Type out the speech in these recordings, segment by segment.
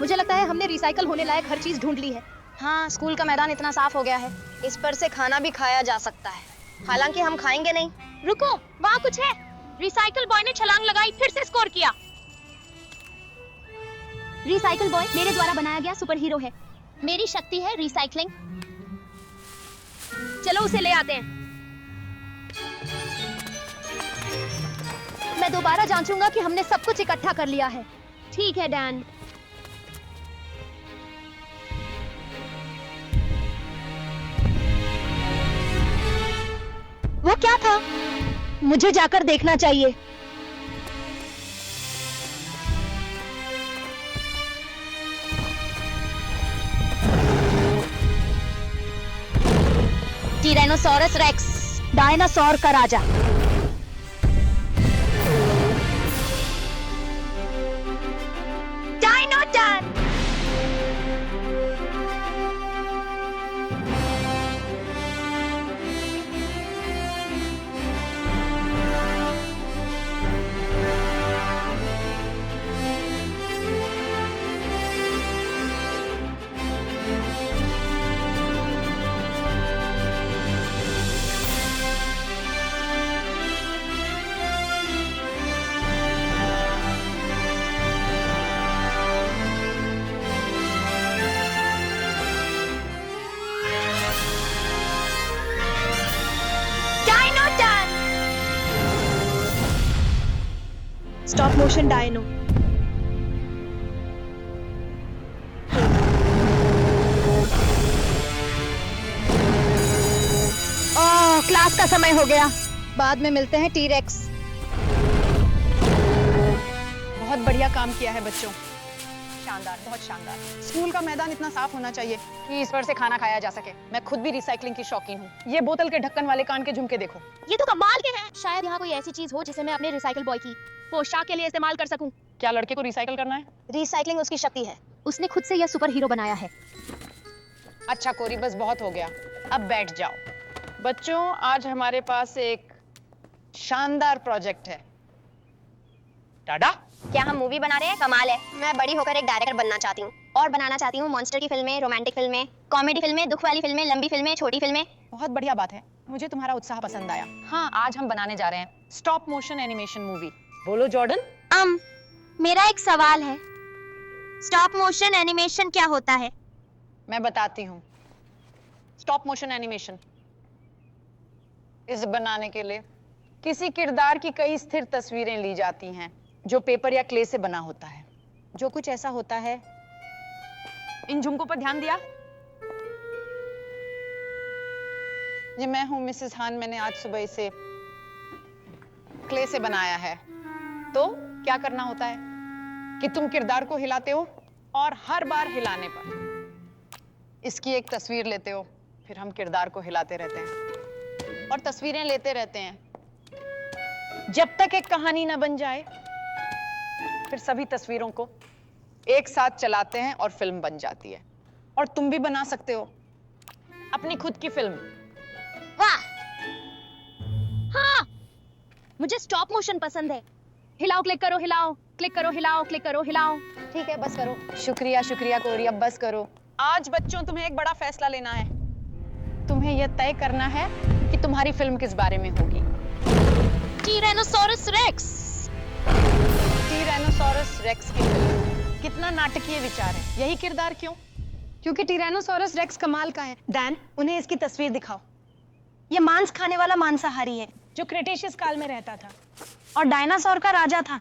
मुझे लगता है हमने रिसाइकल होने लायक हर चीज ढूंढ ली है। हाँ, स्कूल का मैदान इतना साफ हो गया है, इस पर से खाना भी खाया जा सकता है। हालांकि हम खाएंगे नहीं। रुको, वहाँ कुछ है। रिसाइकल बॉय ने छलांग लगाई, फिर से स्कोर किया। रिसाइकल बॉय मेरे द्वारा बनाया गया सुपर हीरो है। मेरी शक्ति है रिसाइकलिंग। चलो उसे ले आते हैं। मैं दोबारा जांचूंगा कि हमने सब कुछ इकट्ठा कर लिया है। ठीक है डैन। वो क्या था? मुझे जाकर देखना चाहिए। टायरानोसोरस रेक्स, डायनासोर का राजा। डायनोटन। Stop motion dino. क्लास का समय हो गया। बाद में मिलते हैं टी-रेक्स। बहुत बढ़िया काम किया है बच्चों, शानदार, बहुत शानदार। स्कूल का मैदान इतना साफ होना चाहिए कि इस पर से खाना खाया जा सके। मैं खुद भी रिसाइकलिंग की शौकीन हूँ। ये बोतल के ढक्कन वाले कान के झुमके देखो। ये तो कमाल के हैं। शायद यहाँ कोई ऐसी चीज हो जिसे मैं अपने रिसाइकल बॉय की पोशाक के लिए इस्तेमाल कर सकूं। क्या लड़के को रिसाइकल करना है? रिसाइकलिंग उसकी शक्ति है। उसने खुद से यह सुपर हीरो बनाया है। अच्छा कोरी, बस बहुत हो गया, अब बैठ जाओ। बच्चों, आज हमारे पास एक शानदार प्रोजेक्ट है। टाडा, क्या हम मूवी बना रहे हैं? कमाल है। मैं बड़ी होकर एक डायरेक्टर बनना चाहती हूँ और बनाना चाहती हूँ मॉन्स्टर की फिल्में, रोमांटिक फिल्में, कॉमेडी फिल्में, दुख वाली फिल्में, लंबी फिल्में, छोटी फिल्में। बहुत बढ़िया बात है, मुझे तुम्हारा उत्साह पसंद आया। हाँ, आज हम बनाने जा रहे हैं स्टॉप मोशन एनिमेशन मूवी। बोलो जॉर्डन। मेरा एक सवाल है, स्टॉप मोशन एनिमेशन क्या होता है? मैं बताती हूँ। स्टॉप मोशन एनिमेशन इस बनाने के लिए किसी किरदार की कई स्थिर तस्वीरें ली जाती हैं जो पेपर या क्ले से बना होता है। जो कुछ ऐसा होता है, इन झुमकों पर ध्यान दिया? ये मैं हूं मिसेस हान, मैंने आज सुबह इसे क्ले से बनाया है। तो क्या करना होता है कि तुम किरदार को हिलाते हो और हर बार हिलाने पर इसकी एक तस्वीर लेते हो, फिर हम किरदार को हिलाते रहते हैं और तस्वीरें लेते रहते हैं जब तक एक कहानी ना बन जाए। फिर सभी तस्वीरों को एक साथ चलाते हैं और फिल्म बन जाती है। और तुम भी बना सकते हो अपनी खुद की फिल्म। वाह! हाँ, मुझे स्टॉप मोशन पसंद है। हिलाओ, क्लिक करो, हिलाओ, क्लिक करो, हिलाओ, क्लिक करो, हिलाओ। ठीक है, बस करो। शुक्रिया शुक्रिया कोरी, अब बस करो। आज बच्चों तुम्हें एक बड़ा फैसला लेना है। तुम्हें यह तय करना है कि तुम्हारी फिल्म किस बारे में होगी। Tyrannosaurus rex. टायरानोसोरस रेक्स की फिल्म। कितना नाटकीय विचार है। यही किरदार क्यों? क्योंकि टायरानोसोरस रेक्स कमाल का है। डैन, उन्हें इसकी तस्वीर दिखाओ। ये मांस खाने वाला मांसाहारी है जो क्रेटेशियस काल में रहता था और डायनासोर का राजा था।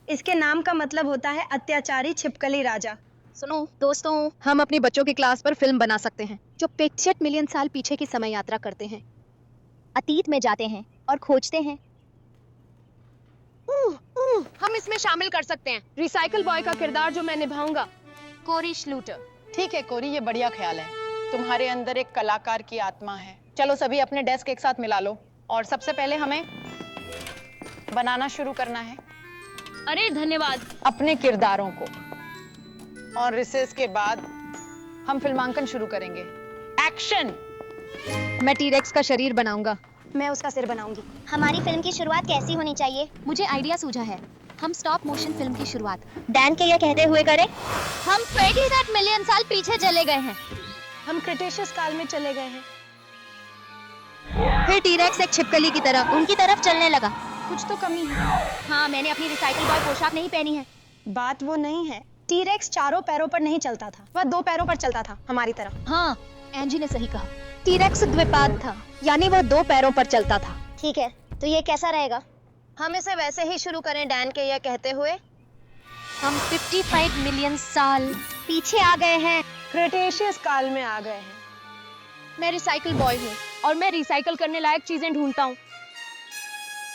इसके नाम का मतलब होता है अत्याचारी छिपकली राजा। सुनो दोस्तों, हम अपनी बच्चों की क्लास पर फिल्म बना सकते हैं जो 65 मिलियन साल पीछे की समय यात्रा करते हैं, अतीत में जाते हैं और खोजते हैं। हम इसमें शामिल कर सकते हैं रिसाइकल बॉय का किरदार जो मैं निभाऊंगा, कोरी श्लूटर। ठीक है कोरी, ये बढ़िया ख्याल है। तुम्हारे अंदर एक कलाकार की आत्मा है। चलो सभी अपने डेस्क एक साथ मिला लो और सबसे पहले हमें बनाना शुरू करना है अरे धन्यवाद। अपने किरदारों को। और रिसेस के बाद हम फिल्मांकन शुरू करेंगे। एक्शन! मैं टी-रेक्स का शरीर बनाऊंगा। मैं उसका सिर बनाऊंगी। हमारी फिल्म की शुरुआत कैसी होनी चाहिए? मुझे आइडिया सूझा है। हम स्टॉप मोशन फिल्म की शुरुआत डैन के ये कहते हुए करें। हम 27 मिलियन साल पीछे चले गए हैं। हम क्रिटेशियस काल में चले गए हैं। फिर टीरेक्स एक छिपकली की तरह उनकी तरफ चलने लगा। कुछ तो कमी है। हाँ, मैंने अपनी रिसाइकिल बॉय पोशाक नहीं पहनी है। बात वो नहीं है। टीरेक्स चारों पैरों पर नहीं चलता था, वह 2 पैरों पर चलता था, हमारी तरफ। हाँ, एंजी ने सही कहा। टीरेक्स द्विपाद था, यानी वह 2 पैरों पर चलता था। ठीक है, तो ये कैसा रहेगा? हम इसे वैसे ही शुरू करें डैन के ये कहते हुए। हम 55 मिलियन साल पीछे आ गए हैं। क्रिटेशियस काल में आ गए हैं। मैं रिसाइकिल बॉय हूँ और मैं रिसाइकिल करने लायक चीजें ढूंढता हूँ।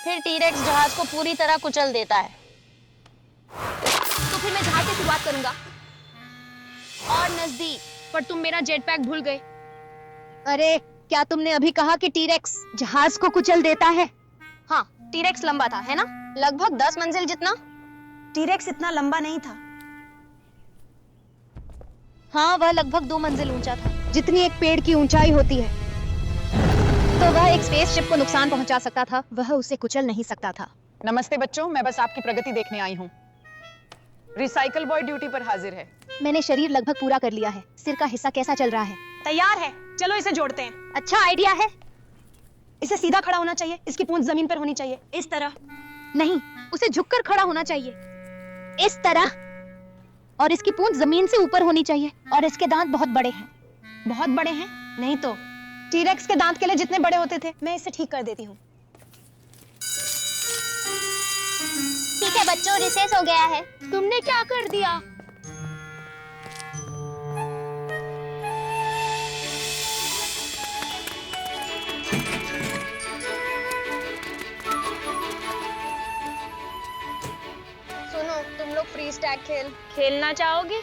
फिर टीरेक्स जहाज को पूरी तरह कुचल देता है। तो फिर मैं जहाज से शुरुआत करूंगा और नजदीक, पर तुम मेरा जेट पैक भूल गए। अरे, क्या तुमने अभी कहा कि टीरेक्स जहाज को कुचल देता है? हाँ, टीरेक्स लंबा था, है ना? लगभग 10 मंजिल जितना। टीरेक्स इतना लंबा नहीं था। हाँ, वह लगभग 2 मंजिल ऊंचा था, जितनी एक पेड़ की ऊंचाई होती है। तो वह एक स्पेसशिप को नुकसान पहुंचा सकता था, वह उसे कुचल नहीं सकता था। नमस्ते बच्चों, मैं बस आपकी प्रगति देखने आई हूँ। रिसाइकल बॉय ड्यूटी पर हाजिर है। मैंने शरीर लगभग पूरा कर लिया है। सिर का हिस्सा कैसा चल रहा है? तैयार है, चलो इसे जोड़ते हैं। अच्छा आइडिया है। इसे सीधा खड़ा होना चाहिए, इसकी पूंछ जमीन पर होनी चाहिए, इस तरह। नहीं, उसे झुककर खड़ा होना चाहिए, इस तरह। और इसकी पूंछ जमीन से ऊपर होनी चाहिए। और इसके दांत बहुत बड़े हैं। बहुत बड़े हैं? नहीं तो टीरेक्स के दांत के लिए जितने बड़े होते थे। मैं इसे ठीक कर देती हूँ। ठीक है बच्चों, रिसेस हो गया है। तुमने क्या कर दिया? सुनो, तुम लोग फ्रीज टैग खेलना चाहोगे?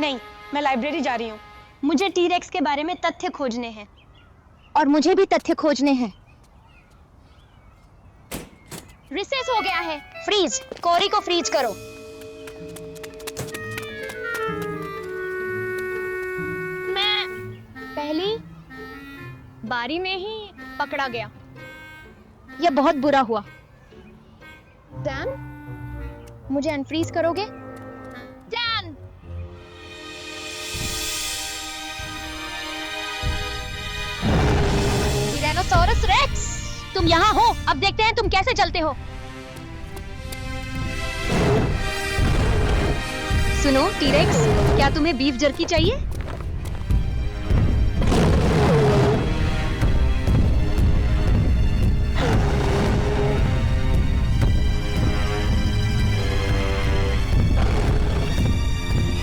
नहीं, मैं लाइब्रेरी जा रही हूँ। मुझे टीरेक्स के बारे में तथ्य खोजने हैं। और मुझे भी तथ्य खोजने हैं। रिसेस हो गया है। फ्रीज, कोरी को फ्रीज करो। मैं पहली बारी में ही पकड़ा गया। यह बहुत बुरा हुआ। डैन, मुझे अनफ्रीज करोगे? डैन! टायरानोसॉरस रेक्स, तुम यहाँ हो। अब देखते हैं तुम कैसे चलते हो। सुनो टीरेक्स, क्या तुम्हें बीफ जर्की चाहिए?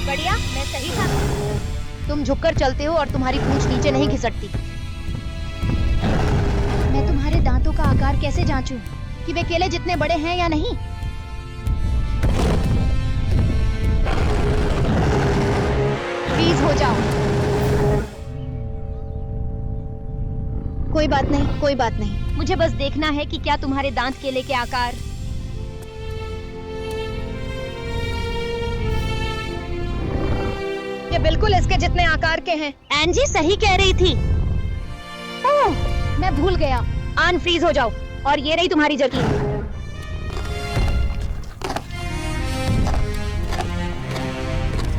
बढ़िया, मैं सही था। तुम झुककर चलते हो और तुम्हारी पूंछ नीचे नहीं घिसटती। मैं तुम्हारे दांतों का आकार कैसे जांचूं कि वे केले जितने बड़े हैं या नहीं? फ्रीज हो जाओ। कोई बात नहीं, कोई बात नहीं। मुझे बस देखना है कि क्या तुम्हारे दांत केले के आकार। ये बिल्कुल इसके जितने आकार के हैं। एंजी सही कह रही थी। ओह, मैं भूल गया। अनफ्रीज हो जाओ। और ये रही तुम्हारी जर्की।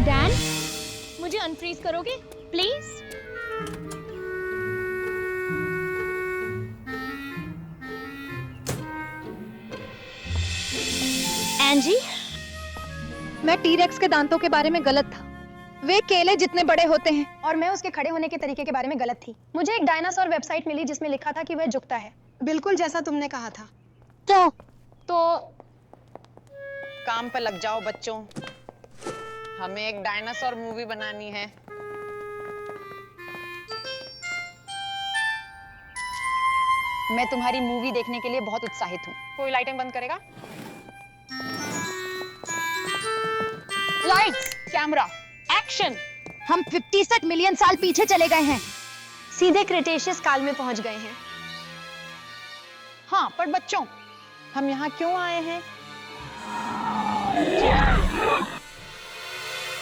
डैन, मुझे अनफ्रीज करोगे प्लीज? एंजी, मैं टीरेक्स के दांतों के बारे में गलत था। वे केले जितने बड़े होते हैं। और मैं उसके खड़े होने के तरीके के बारे में गलत थी। मुझे एक डायनासोर वेबसाइट मिली जिसमें लिखा था कि वह झुकता है, बिल्कुल जैसा तुमने कहा था। तो काम पे लग जाओ बच्चों, हमें एक डायनासोर मूवी बनानी है। मैं तुम्हारी मूवी देखने के लिए बहुत उत्साहित हूँ। कोई लाइटिंग बंद करेगा? Lights, camera, action. हम 57 मिलियन साल पीछे चले गए हैं। सीधे क्रिटेशियस काल में पहुंच गए हैं। हाँ, पर बच्चों, हम यहाँ क्यों आए हैं?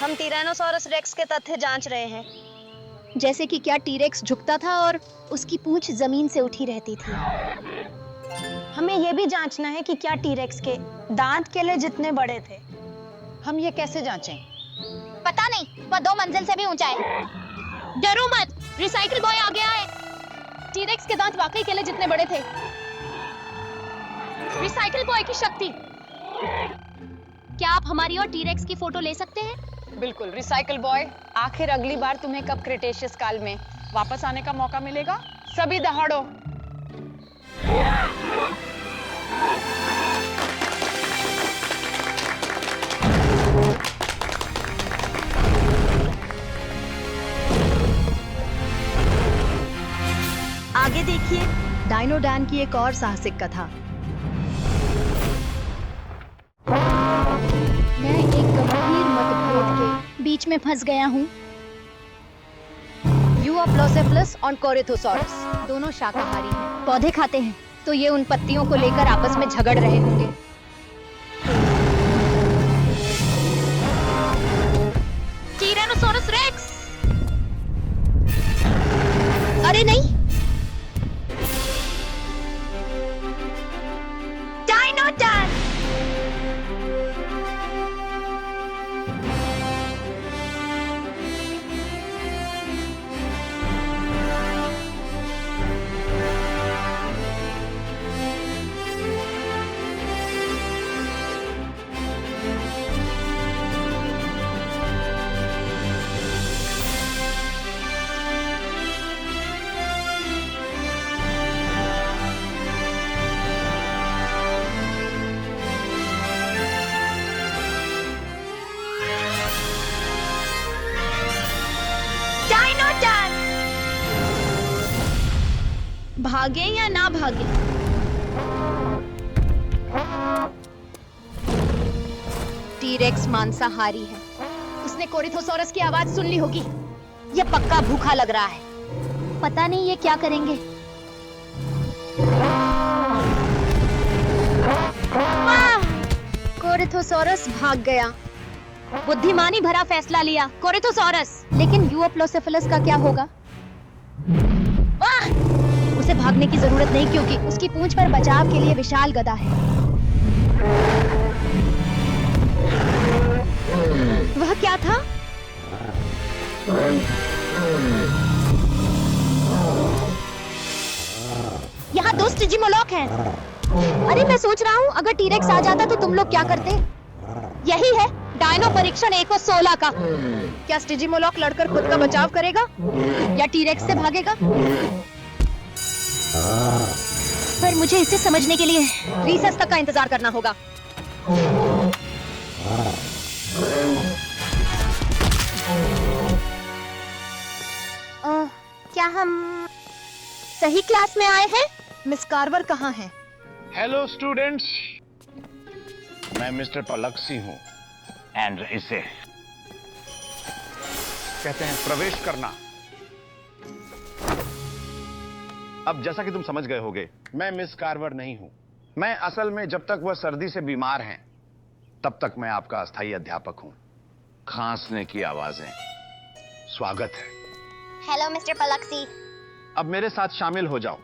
हम टायरानोसॉरस रेक्स के तथ्य जांच रहे हैं। जैसे कि क्या टीरेक्स झुकता था और उसकी पूंछ जमीन से उठी रहती थी। हमें ये भी जांचना है कि क्या टीरेक्स के दांत केले जितने बड़े थे। हम ये कैसे जांचें? पता नहीं, वह 2 मंजिल से भी ऊंचा है। डरो मत, रिसाइकिल बॉय आ गया है। टीरेक्स के दांत वाकई केले जितने बड़े थे। रिसाइकिल बॉय की शक्ति। क्या आप हमारी और टीरेक्स की फोटो ले सकते हैं? बिल्कुल। रिसाइकल बॉय, आखिर अगली बार तुम्हें कब क्रिटेशियस काल में वापस आने का मौका मिलेगा? सभी दहाड़ो। आगे देखिए, डायनो डैन की एक और साहसिक कथा। मैं एक गंभीर मतभेद के बीच में फंस गया हूँ। यूअप्लोसेफलस और कोरिथोसॉरस दोनों शाकाहारी हैं, पौधे खाते हैं, तो ये उन पत्तियों को लेकर आपस में झगड़ रहे होंगे। टीरेनोसोरस रेक्स! अरे नहीं, डायनोडैन! भागे या ना भागे? टीरेक्स मांसाहारी है। उसने कोरिथोसॉरस की आवाज सुन ली होगी। ये पक्का भूखा लग रहा है। पता नहीं ये क्या करेंगे। कोरिथोसॉरस भाग गया। बुद्धिमानी भरा फैसला लिया कोरिथोसॉरस। लेकिन यूअप्लोसेफलस का क्या होगा? उसे भागने की जरूरत नहीं, क्योंकि उसकी पूंछ पर बचाव के लिए विशाल गदा है। वह क्या था? यहाँ 2 स्टिजिमोलॉक हैं। अरे मैं सोच रहा हूँ, अगर टीरेक्स आ जाता तो तुम लोग क्या करते? यही है डायनो परीक्षण 116 का। क्या स्टिजिमोलॉक लड़कर खुद का बचाव करेगा या टीरेक्स से भागेगा? पर मुझे इसे समझने के लिए रिसेस तक का इंतजार करना होगा। क्या हम सही क्लास में आए हैं? मिस कार्वर कहाँ हैं? हेलो स्टूडेंट्स, मैं मिस्टर पलक्सी हूँ एंड इसे कहते हैं प्रवेश करना। अब जैसा कि तुम समझ गए होगे, मैं मिस कार्वर नहीं हूं। मैं असल में जब तक वह सर्दी से बीमार हैं, तब तक मैं आपका अस्थायी अध्यापक हूं। खांसने की आवाजें, स्वागत है। हेलो मिस्टर पलक्सी। अब मेरे साथ शामिल हो जाओ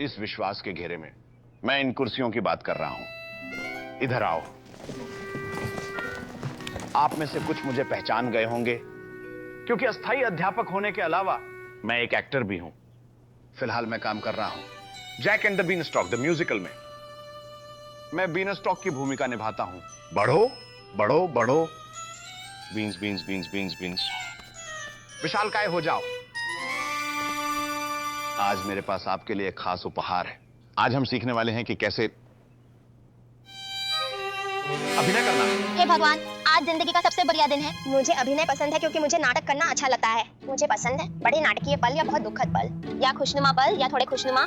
इस विश्वास के घेरे में। मैं इन कुर्सियों की बात कर रहा हूं। इधर आओ। आप में से कुछ मुझे पहचान गए होंगे, क्योंकि अस्थायी अध्यापक होने के अलावा मैं एक एक्टर भी हूं। फिलहाल मैं काम कर रहा हूं Jack and the beanstalk the musical में। मैं बीनस्टॉक की भूमिका निभाता हूं। बढ़ो बढ़ो बढ़ो, beans beans beans beans beans. विशालकाय हो जाओ। आज मेरे पास आपके लिए एक खास उपहार है। आज हम सीखने वाले हैं कि कैसे अभिनय करना। हे भगवान, आज जिंदगी का सबसे बढ़िया दिन है। मुझे अभिनय पसंद है क्योंकि मुझे नाटक करना अच्छा लगता है। मुझे पसंद है बड़े नाटकीय पल या बहुत दुखद पल, या खुशनुमा पल या थोड़े खुशनुमा।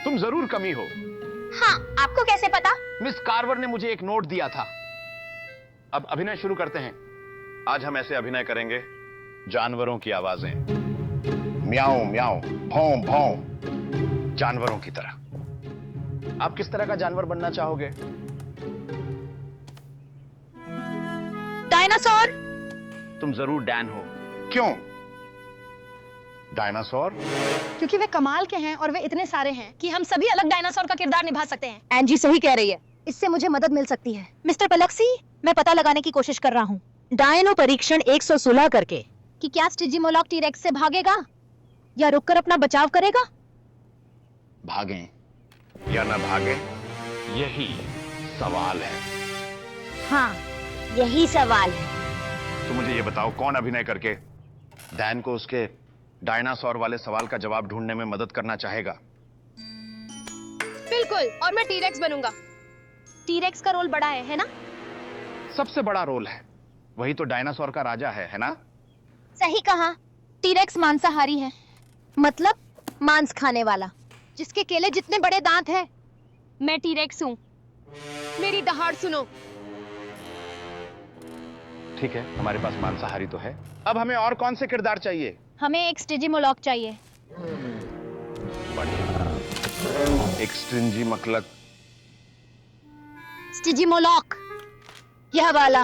तुम जरूर कमी हो। हाँ, आपको कैसे पता? मिस कार्वर ने मुझे एक नोट दिया था। अब अभिनय शुरू करते हैं। आज हम ऐसे अभिनय करेंगे, जानवरों की आवाजें, म्याऊं म्याऊं, भौं भौं, जानवरों की तरह। आप किस तरह का जानवर बनना चाहोगे? डायनासोर। तुम जरूर डैन हो। क्यों? डायनासोर? क्योंकि वे कमाल के हैं और वे इतने सारे हैं कि हम सभी अलग डायनासोर का किरदार निभा सकते हैं। एंजी सही कह रही है, इससे मुझे मदद मिल सकती है। मिस्टर पलक्सी, मैं पता लगाने की कोशिश कर रहा हूँ डायनो परीक्षण 116 करके कि क्या स्टिजिमोलॉक टी-रेक्स से भागेगा या रुककर अपना बचाव करेगा। भागें या न भागें, यही सवाल है। हाँ, यही सवाल है। तो मुझे ये बताओ, कौन अभिनय करके डैन को उसके डायनासोर वाले सवाल का जवाब ढूंढने में मदद करना चाहेगा? बिल्कुल, और मैं टी-रेक्स बनूंगा। टी-रेक्स का रोल बड़ा है ना? सबसे बड़ा रोल है, वही तो डायनासोर का राजा है ना? सही कहा। टी-रेक्स मांसाहारी है, मतलब मांस खाने वाला, जिसके केले जितने बड़े दांत हैं। मैं टी-रेक्स हूँ, मेरी दहाड़ सुनो। ठीक है, हमारे पास मांसाहारी तो है। अब हमें और कौन से किरदार चाहिए? हमें एक स्टिजिमोलॉक चाहिए। बढ़िया, एक स्ट्रिंजी मकलक। स्टिजिमोलॉक, यह वाला।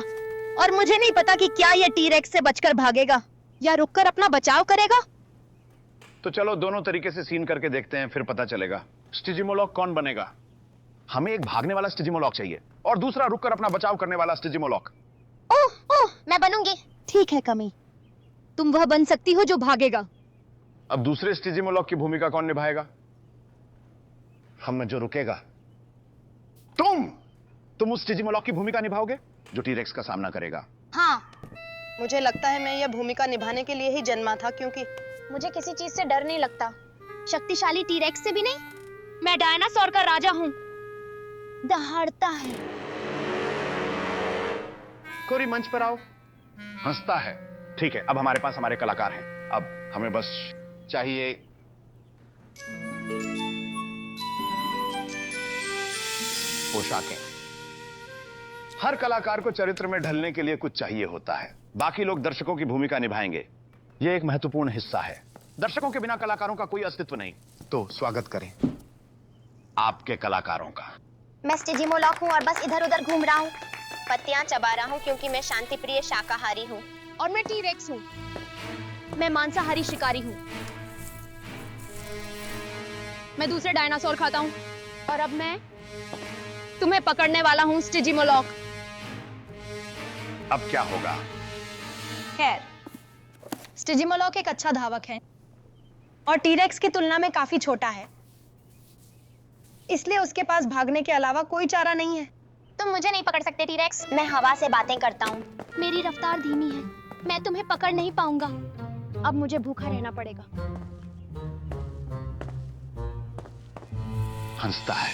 और मुझे नहीं पता कि क्या यह टी-रेक्स से बचकर भागेगा या रुककर अपना बचाव करेगा। तो चलो दोनों तरीके से सीन करके देखते हैं, फिर पता चलेगा। स्टिजिमोलॉक कौन बनेगा? हमें एक भागने वाला स्टिजिमोलॉक चाहिए और दूसरा रुककर अपना बचाव करने वाला स्टिजिमोलॉक। ओह, मैं बनूंगी। ठीक है कमी, तुम वह बन सकती हो जो भागेगा। अब दूसरे स्टिजिमोलॉक की भूमिका कौन निभाएगा? हम में जो रुकेगा। तुम उस स्टिजिमोलॉक की भूमिका निभाओगे जो टी-रेक्स का सामना करेगा। हाँ, मुझे लगता है मैं यह भूमिका निभाने के लिए ही जन्मा था, क्योंकि मुझे किसी चीज से डर नहीं लगता, शक्तिशाली टी-रेक्स से भी नहीं। मैं डायनासोर का राजा हूँ। दहाड़ता है। कोरी मंच पर आओ। हंसता है। ठीक है, अब हमारे पास हमारे कलाकार हैं। अब हमें बस चाहिए पोशाकें। हर कलाकार को चरित्र में ढलने के लिए कुछ चाहिए होता है। बाकी लोग दर्शकों की भूमिका निभाएंगे। यह एक महत्वपूर्ण हिस्सा है। दर्शकों के बिना कलाकारों का कोई अस्तित्व नहीं। तो स्वागत करें आपके कलाकारों का। मैं स्टिजिमोलॉक हूँ और बस इधर उधर घूम रहा हूँ, पत्तियां चबा रहा हूँ क्योंकि मैं शांति प्रिय शाकाहारी हूँ। और मैं टी-रेक्स हूँ, मैं मांसाहारी शिकारी हूँ। मैं दूसरे डायनासोर खाता हूँ और अब मैं तुम्हें पकड़ने वाला हूँ स्टिजिमोलॉक। अब क्या होगा? खैर, स्टिजिमोलॉक एक अच्छा धावक है और टी-रेक्स की तुलना में काफी छोटा है, इसलिए उसके पास भागने के अलावा कोई चारा नहीं है। तुम मुझे नहीं पकड़ सकते टी-रेक्स। मैं हवा से बातें करता हूँ। मेरी रफ्तार धीमी है, मैं तुम्हें पकड़ नहीं पाऊंगा। अब मुझे भूखा रहना पड़ेगा। हंसता है।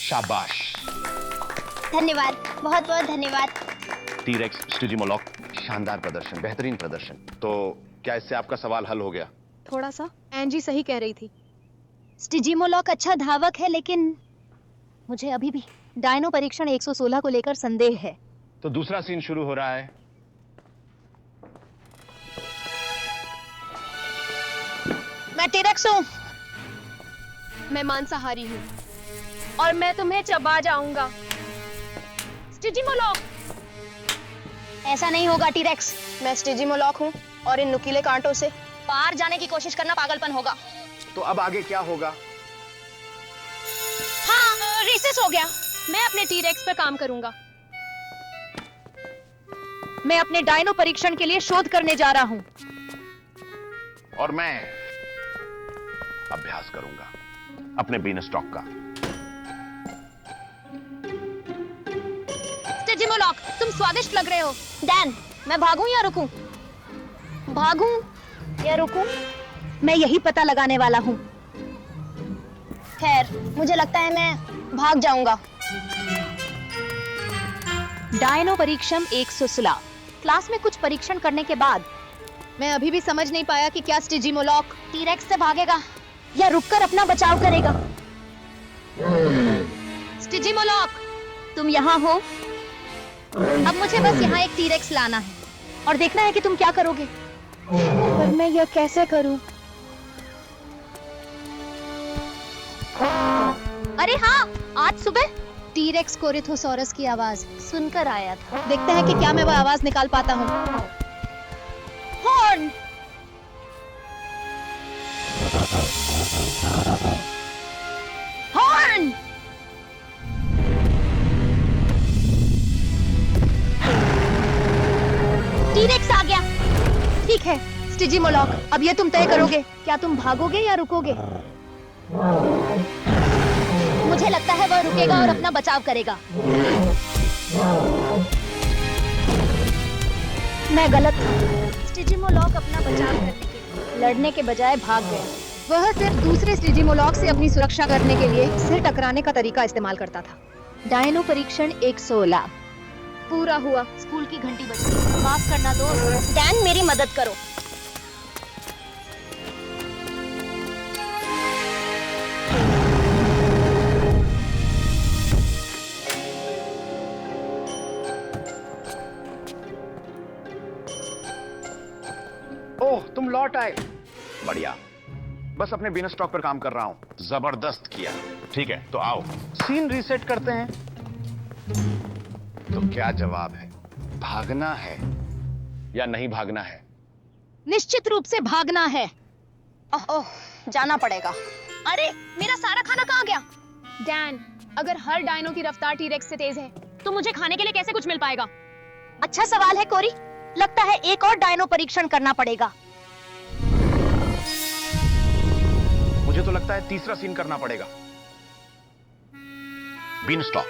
शाबाश। धन्यवाद, बहुत बहुत धन्यवाद। टी-रेक्स, स्टिजिमोलॉक, शानदार प्रदर्शन, बेहतरीन प्रदर्शन। तो क्या इससे आपका सवाल हल हो गया? थोड़ा सा। एंजी सही कह रही थी, स्टिजिमोलॉक अच्छा धावक है, लेकिन मुझे अभी भी डायनो परीक्षण 116 को लेकर संदेह है। तो दूसरा सीन शुरू हो रहा है। मैं टी-रेक्स हूँ, मैं मांसाहारी हूँ और मैं तुम्हें चबा जाऊंगा। स्टिजिमोलॉक, ऐसा नहीं होगा टी-रेक्स। मैं स्टिजिमोलॉक हूँ और इन नुकीले कांटों से पार जाने की कोशिश करना पागलपन होगा। तो अब आगे क्या होगा? हाँ, रिसेस हो गया। मैं अपने टी-रेक्स पर काम करूंगा। मैं अपने डायनो परीक्षण के लिए शोध करने जा रहा हूँ। और मैं अभ्यास करूंगा अपने बीनस्टॉक का। स्टिजिमोलॉक, तुम स्वादिष्ट लग रहे हो। डैन, मैं भागूं या रुकूं? भागूं या रुकूं? मैं यही पता लगाने वाला हूँ। खैर, मुझे लगता है मैं भाग जाऊंगा। डायनो परीक्षण 116। क्लास में कुछ परीक्षण करने के बाद मैं अभी भी समझ नहीं पाया कि क्या स्टिजिमोलॉक टी-रेक्स से भागेगा या रुककर अपना बचाव करेगा। स्टिजिमोलॉक, तुम यहाँ हो। अब मुझे बस यहाँ एक टी-रेक्स लाना है और देखना है कि तुम क्या करोगे। पर मैं यह कैसे करूं? अरे हाँ, आज सुबह टी-रेक्स कोरिथोसॉरस की आवाज सुनकर आया था। देखते हैं कि क्या मैं वह आवाज निकाल पाता हूँ। हॉर्न! स्टिजिमोलॉक, अब ये तुम तय करोगे, क्या तुम भागोगे या रुकोगे? मुझे लगता है वह रुकेगा और अपना बचाव करेगा। मैं गलत था। स्टिजिमोलॉक अपना बचाव करने के लिए लड़ने के बजाय भाग गया। वह सिर्फ दूसरे स्टिजिमोलॉक से अपनी सुरक्षा करने के लिए सिर टकराने का तरीका इस्तेमाल करता था। डायनो परीक्षण 116 पूरा हुआ। स्कूल की घंटी बज गई। माफ करना दोस्त। डैन मेरी मदद करो। ओह, तुम लौट आए। बढ़िया। बस अपने बिना स्टॉक पर काम कर रहा हूं। जबरदस्त किया। ठीक है, तो आओ सीन रीसेट करते हैं। तो क्या जवाब है? भागना है या नहीं भागना है? निश्चित रूप से भागना है। ओह, जाना पड़ेगा। अरे मेरा सारा खाना कहाँ गया? डैन, अगर हर डायनो की रफ्तार टी-रेक्स से तेज है तो मुझे खाने के लिए कैसे कुछ मिल पाएगा? अच्छा सवाल है कोरी। लगता है एक और डायनो परीक्षण करना पड़ेगा। मुझे तो लगता है तीसरा सीन करना पड़ेगा। Been stock.